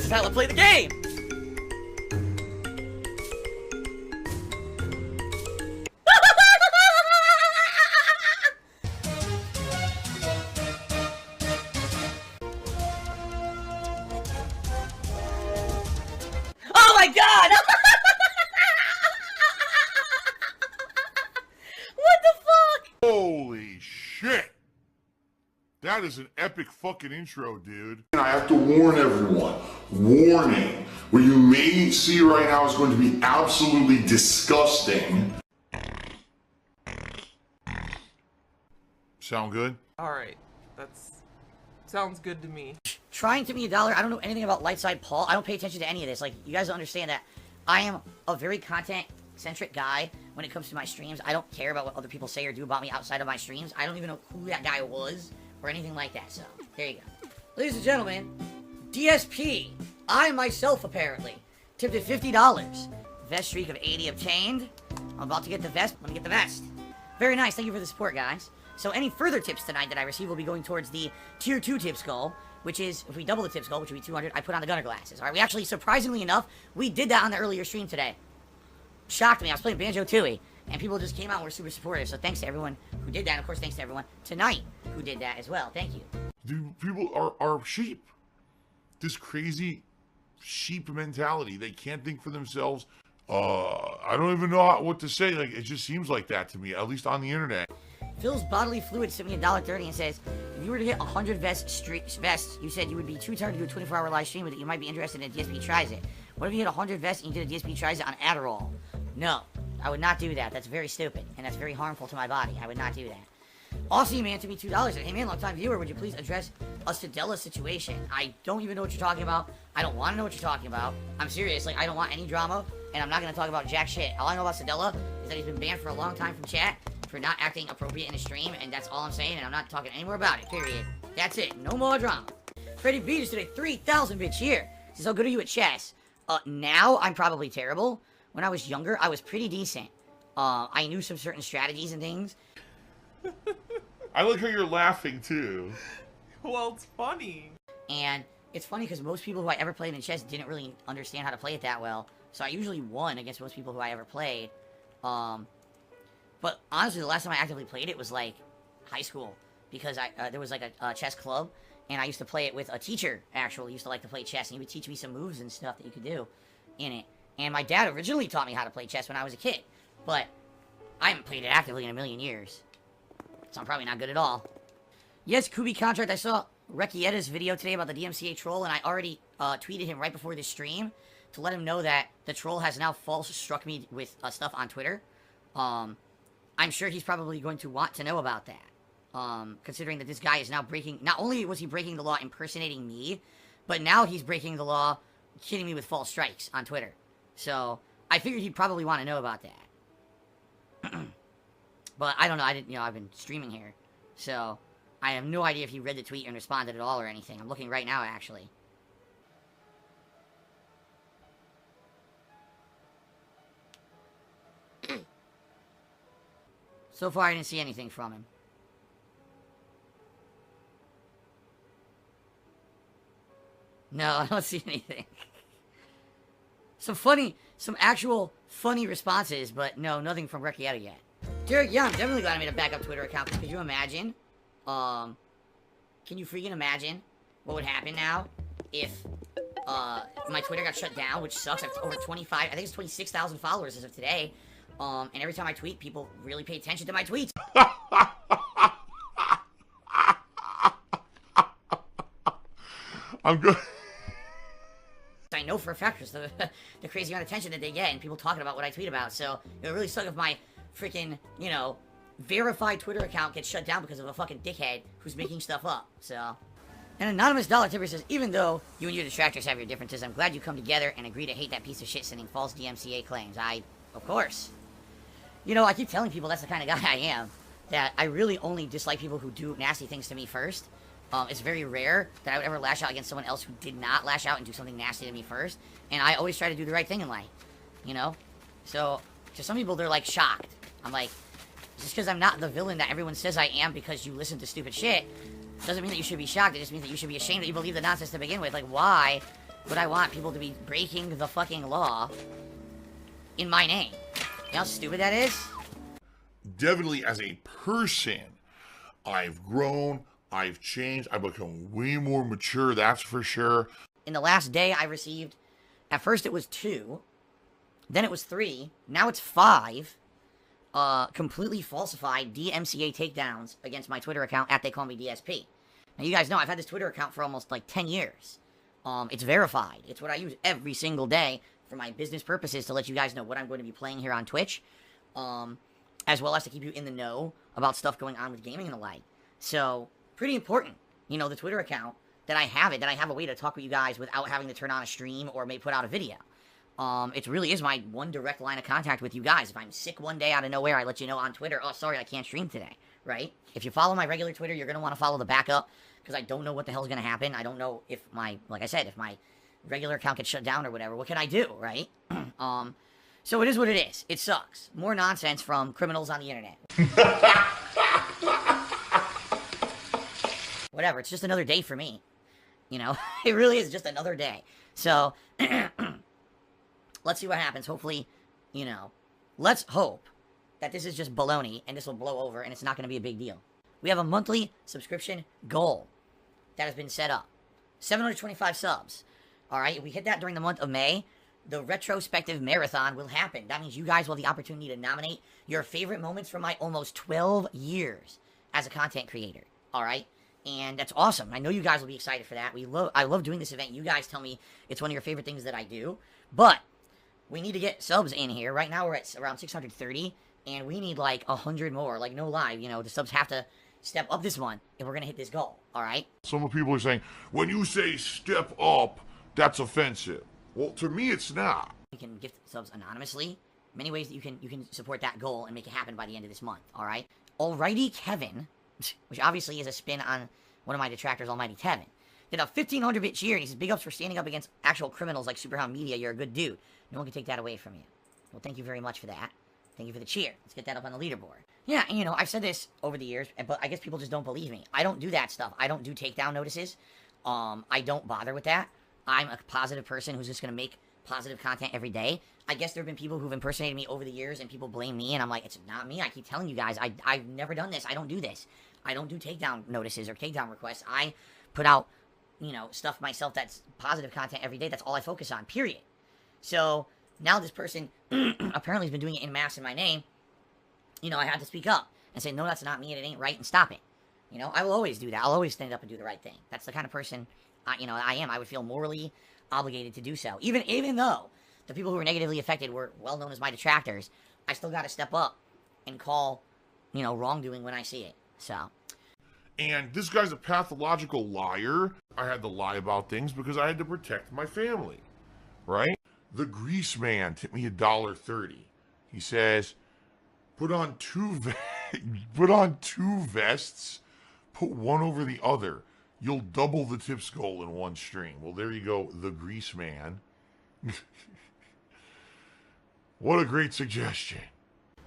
This is how I play the game! Oh my god! What the fuck? Holy shit! That is an epic fucking intro, dude. And I have to warn everyone, warning, what you may see right now is going to be absolutely disgusting. Sound good? Alright, sounds good to me. Trying to be $1. I don't know anything about Lightside Paul. I don't pay attention to any of this. Like, you guys don't understand that I am a very content-centric guy when it comes to my streams. I don't care about what other people say or do about me outside of my streams. I don't even know who that guy was or anything like that. So, there you go. Ladies and gentlemen, DsP I myself, apparently, tipped at $50. Vest streak of 80 obtained. I'm about to get the vest. Let me get the vest. Very nice. Thank you for the support, guys. So any further tips tonight that I receive will be going towards the Tier 2 tips goal, which is, if we double the tips goal, which would be 200, I put on the gunner glasses. Alright, we actually, surprisingly enough, we did that on the earlier stream today. Shocked me. I was playing Banjo-Tooie, and people just came out and were super supportive, so thanks to everyone who did that, and of course thanks to everyone tonight who did that as well. Thank you. Dude, people are sheep. This crazy sheep mentality. They can't think for themselves. I don't even know what to say. Like, it just seems like that to me, at least on the internet. Phil's Bodily Fluid sent me $1.30 and says, if you were to hit 100 vests, you said you would be too tired to do a 24-hour live stream, but that you might be interested in DsP Tries It. What if you hit 100 vests and you did a DsP Tries It on Adderall? No, I would not do that. That's very stupid, and that's very harmful to my body. I would not do that. Aussie Man to me $2 and, hey man, long time viewer, would you please address a Sedella situation? I don't even know what you're talking about. I don't want to know what you're talking about. I'm serious, like, I don't want any drama, and I'm not going to talk about jack shit. All I know about Sedella is that he's been banned for a long time from chat for not acting appropriate in a stream, and that's all I'm saying, and I'm not talking any more about it, period. That's it. No more drama. Freddy B just did a 3,000 bit cheer. Says, how good are you at chess? Now, I'm probably terrible. When I was younger, I was pretty decent. I knew some certain strategies and things. I like how you're laughing, too. Well, it's funny. And it's funny because most people who I ever played in chess didn't really understand how to play it that well. So I usually won against most people who I ever played. But honestly, the last time I actively played it was like high school. Because there was like a chess club. And I used to play it with a teacher, actually. Used to like to play chess. And he would teach me some moves and stuff that you could do in it. And my dad originally taught me how to play chess when I was a kid. But I haven't played it actively in a million years. So I'm probably not good at all. Yes, Kubi Contract, I saw Recchietta's video today about the DMCA troll, and I already tweeted him right before this stream to let him know that the troll has now false struck me with stuff on Twitter. I'm sure he's probably going to want to know about that. Considering that this guy is now breaking... Not only was he breaking the law impersonating me, but now he's breaking the law hitting me with false strikes on Twitter. So, I figured he'd probably want to know about that. But I don't know, I've been streaming here. So, I have no idea if he read the tweet and responded at all or anything. I'm looking right now, actually. So far, I didn't see anything from him. No, I don't see anything. Some actual funny responses, but no, nothing from Recchietta yet. Derek, yeah, I'm definitely glad I made a backup Twitter account, because could you imagine? Can you freaking imagine what would happen now if my Twitter got shut down, which sucks. I have over 25, I think it's 26,000 followers as of today. And every time I tweet, people really pay attention to my tweets. I'm good. I know for a fact because the crazy amount of attention that they get and people talking about what I tweet about. So it would really suck if my freaking, verified Twitter account gets shut down because of a fucking dickhead who's making stuff up. So, an anonymous dollar tipper says, even though you and your detractors have your differences, I'm glad you come together and agree to hate that piece of shit sending false DMCA claims. Of course. I keep telling people that's the kind of guy I am. That I really only dislike people who do nasty things to me first. It's very rare that I would ever lash out against someone else who did not lash out and do something nasty to me first. And I always try to do the right thing in life. So, to some people, they're, like, shocked. I'm like, just because I'm not the villain that everyone says I am because you listen to stupid shit, doesn't mean that you should be shocked. It just means that you should be ashamed that you believe the nonsense to begin with. Like, why would I want people to be breaking the fucking law in my name? You know how stupid that is? Definitely as a person, I've grown, I've changed, I've become way more mature, that's for sure. In the last day, I received, at first it was 2, then it was 3, now it's 5, completely falsified DMCA takedowns against my Twitter account at They Call Me DSP. Now, you guys know I've had this Twitter account for almost like 10 years. It's verified. It's what I use every single day for my business purposes to let you guys know what I'm going to be playing here on Twitch, as well as to keep you in the know about stuff going on with gaming and the like. So, pretty important, you know, the Twitter account, that I have a way to talk with you guys without having to turn on a stream or may put out a video. It really is my one direct line of contact with you guys. If I'm sick one day out of nowhere, I let you know on Twitter, oh, sorry, I can't stream today, right? If you follow my regular Twitter, you're going to want to follow the backup, because I don't know what the hell's going to happen. I don't know if like I said, if my regular account gets shut down or whatever, what can I do, right? So it is what it is. It sucks. More nonsense from criminals on the internet. Whatever, it's just another day for me. You know, it really is just another day. So, let's see what happens. Hopefully, you know, let's hope that this is just baloney and this will blow over and it's not going to be a big deal. We have a monthly subscription goal that has been set up. 725 subs. All right, if we hit that during the month of May, the retrospective marathon will happen. That means you guys will have the opportunity to nominate your favorite moments from my almost 12 years as a content creator. All right? And that's awesome. I know you guys will be excited for that. I love doing this event. You guys tell me it's one of your favorite things that I do. But we need to get subs in here. Right now we're at around 630, and we need like 100 more. Like, no lie, you know, the subs have to step up this month if we're going to hit this goal. All right? Some people are saying, when you say step up, that's offensive. Well, to me, it's not. You can gift subs anonymously. Many ways that you can support that goal and make it happen by the end of this month. All right? Alrighty, Kevin, which obviously is a spin on one of my detractors, Almighty Kevin, did a 1,500-bit cheer, and he says, big ups for standing up against actual criminals like Superhound Media. You're a good dude. No one can take that away from you. Well, thank you very much for that. Thank you for the cheer. Let's get that up on the leaderboard. Yeah, and, you know, I've said this over the years, but I guess people just don't believe me. I don't do that stuff. I don't do takedown notices. I don't bother with that. I'm a positive person who's just going to make positive content every day. I guess there have been people who've impersonated me over the years, and people blame me, and I'm like, it's not me. I keep telling you guys, I've never done this. I don't do this. I don't do takedown notices or takedown requests. I put out, you know, stuff myself that's positive content every day. That's all I focus on, period. So, now this person apparently has been doing it en masse in my name. You know, I had to speak up and say, no, that's not me, and it ain't right, and stop it. You know, I will always do that. I'll always stand up and do the right thing. That's the kind of person, you know, I am. I would feel morally obligated to do so. Even though the people who were negatively affected were well known as my detractors, I still got to step up and call, you know, wrongdoing when I see it. So. And this guy's a pathological liar. I had to lie about things because I had to protect my family, right? The Grease Man tipped me $1.30. He says, put on two vests, put one over the other. You'll double the tips goal in one stream. Well, there you go, the Grease Man. What a great suggestion.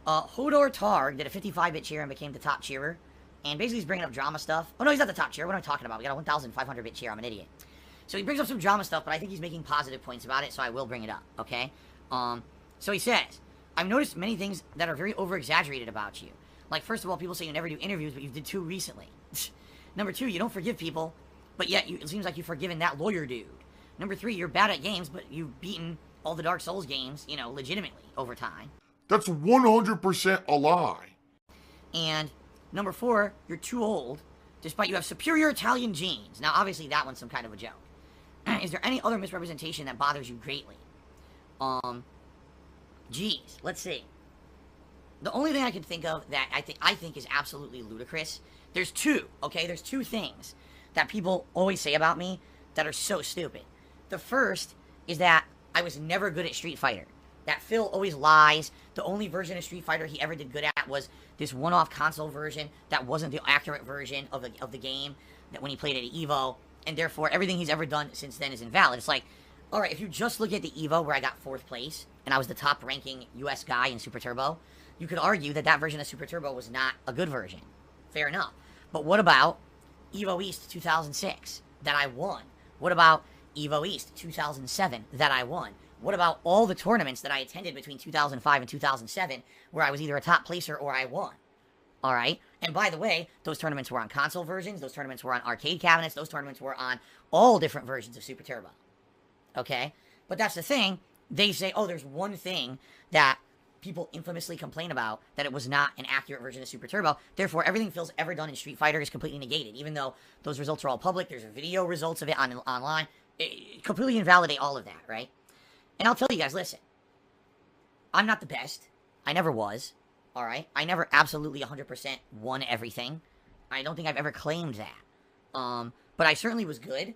Hodor Targ did a 55-bit cheer and became the top cheerer. And basically he's bringing up drama stuff. Oh, no, he's not the top cheerer. What am I talking about? We got a 1,500-bit cheer. I'm an idiot. So he brings up some drama stuff, but I think he's making positive points about it, so I will bring it up, okay? So he says, I've noticed many things that are very over-exaggerated about you. Like, first of all, people say you never do interviews, but you did 2 recently. Number 2, you don't forgive people, but yet it seems like you've forgiven that lawyer dude. Number 3, you're bad at games, but you've beaten all the Dark Souls games, you know, legitimately over time. That's 100% a lie. And number 4, you're too old, despite you have superior Italian genes. Now, obviously, that one's some kind of a joke. Is there any other misrepresentation that bothers you greatly? Geez, let's see. The only thing I can think of that I think is absolutely ludicrous, there's 2, okay? There's 2 things that people always say about me that are so stupid. The first is that I was never good at Street Fighter. That Phil always lies. The only version of Street Fighter he ever did good at was this one-off console version that wasn't the accurate version of the game that when he played it at EVO, and therefore everything he's ever done since then is invalid. It's like, alright, if you just look at the EVO where I got 4th place, and I was the top-ranking US guy in Super Turbo, you could argue that that version of Super Turbo was not a good version. Fair enough. But what about EVO East 2006 that I won? What about Evo East 2007 that I won? What about all the tournaments that I attended between 2005 and 2007 where I was either a top placer or I won? All right. And by the way, those tournaments were on console versions. Those tournaments were on arcade cabinets. Those tournaments were on all different versions of Super Turbo. Okay. But that's the thing. They say, oh, there's one thing that people infamously complain about, that it was not an accurate version of Super Turbo. Therefore, everything Phil's ever done in Street Fighter is completely negated. Even though those results are all public, there's video results of it online. It completely invalidate all of that, right? And I'll tell you guys, listen. I'm not the best. I never was. All right? I never absolutely 100% won everything. I don't think I've ever claimed that. But I certainly was good.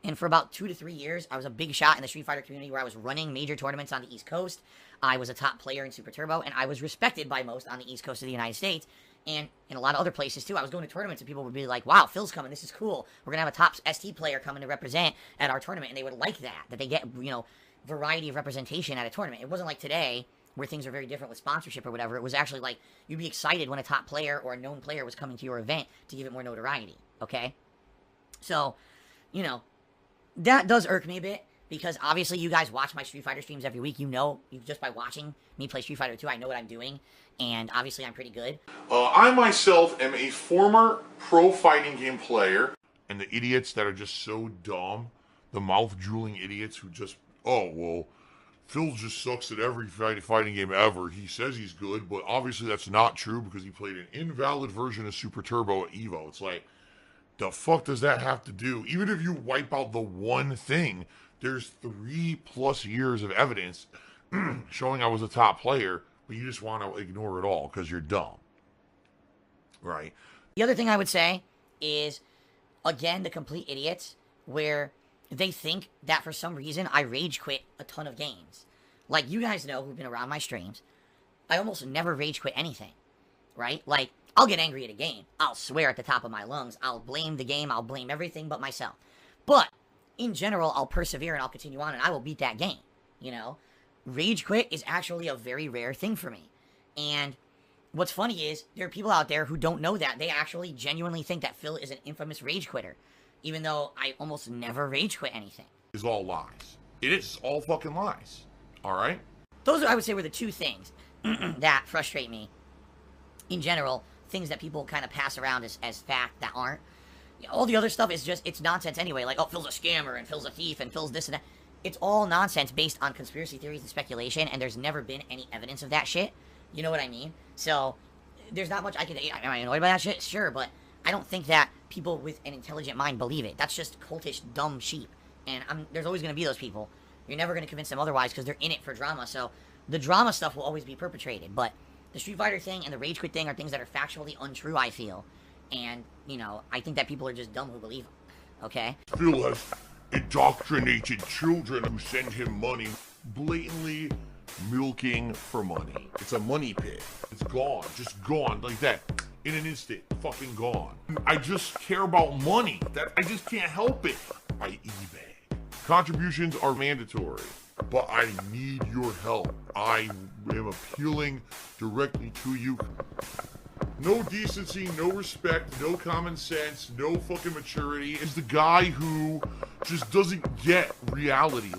And for about 2 to 3 years, I was a big shot in the Street Fighter community where I was running major tournaments on the East Coast. I was a top player in Super Turbo, and I was respected by most on the East Coast of the United States. And in a lot of other places, too. I was going to tournaments, and people would be like, wow, Phil's coming. This is cool. We're going to have a top ST player coming to represent at our tournament. And they would like that they get, variety of representation at a tournament. It wasn't like today, where things are very different with sponsorship or whatever. It was actually like, you'd be excited when a top player or a known player was coming to your event to give it more notoriety, okay? So, that does irk me a bit, because obviously you guys watch my Street Fighter streams every week. Just by watching me play Street Fighter 2, I know what I'm doing, and obviously I'm pretty good. I myself am a former pro fighting game player. And the idiots that are just so dumb, the mouth-drooling idiots who just, oh, well, Phil just sucks at every fighting game ever. He says he's good, but obviously that's not true because he played an invalid version of Super Turbo at Evo. It's like, the fuck does that have to do? Even if you wipe out the one thing, there's 3+ years of evidence showing I was a top player, but you just want to ignore it all because you're dumb. Right? The other thing I would say is, again, the complete idiots, where they think that for some reason I rage quit a ton of games. Like, you guys know who've been around my streams, I almost never rage quit anything, right? Like, I'll get angry at a game. I'll swear at the top of my lungs. I'll blame the game. I'll blame everything but myself. But, in general, I'll persevere and I'll continue on and I will beat that game, Rage quit is actually a very rare thing for me. And what's funny is, there are people out there who don't know that. They actually genuinely think that Phil is an infamous rage quitter, even though I almost never rage quit anything. It's all lies. It is all fucking lies. All right? Those, I would say, were the two things that frustrate me. In general, things that people kind of pass around as fact that aren't. All the other stuff is just, it's nonsense anyway. Like, oh, Phil's a scammer, and Phil's a thief, and Phil's this and that. It's all nonsense based on conspiracy theories and speculation, and there's never been any evidence of that shit. You know what I mean? So, there's not much I can... Am I annoyed by that shit? Sure, but I don't think that people with an intelligent mind believe it. That's just cultish, dumb sheep. And there's always going to be those people. You're never going to convince them otherwise because they're in it for drama. So, the drama stuff will always be perpetrated. But the Street Fighter thing and the Rage Quit thing are things that are factually untrue, I feel. And, I think that people are just dumb who believe them. Okay? Phil has indoctrinated children who send him money, blatantly milking for money. It's a money pit. It's gone. Just gone like that. In an instant. Fucking gone. I just care about money. I just can't help it. I eBay. Contributions are mandatory, but I need your help. I am appealing directly to you. No decency, no respect, no common sense, no fucking maturity. Is the guy who just doesn't get reality.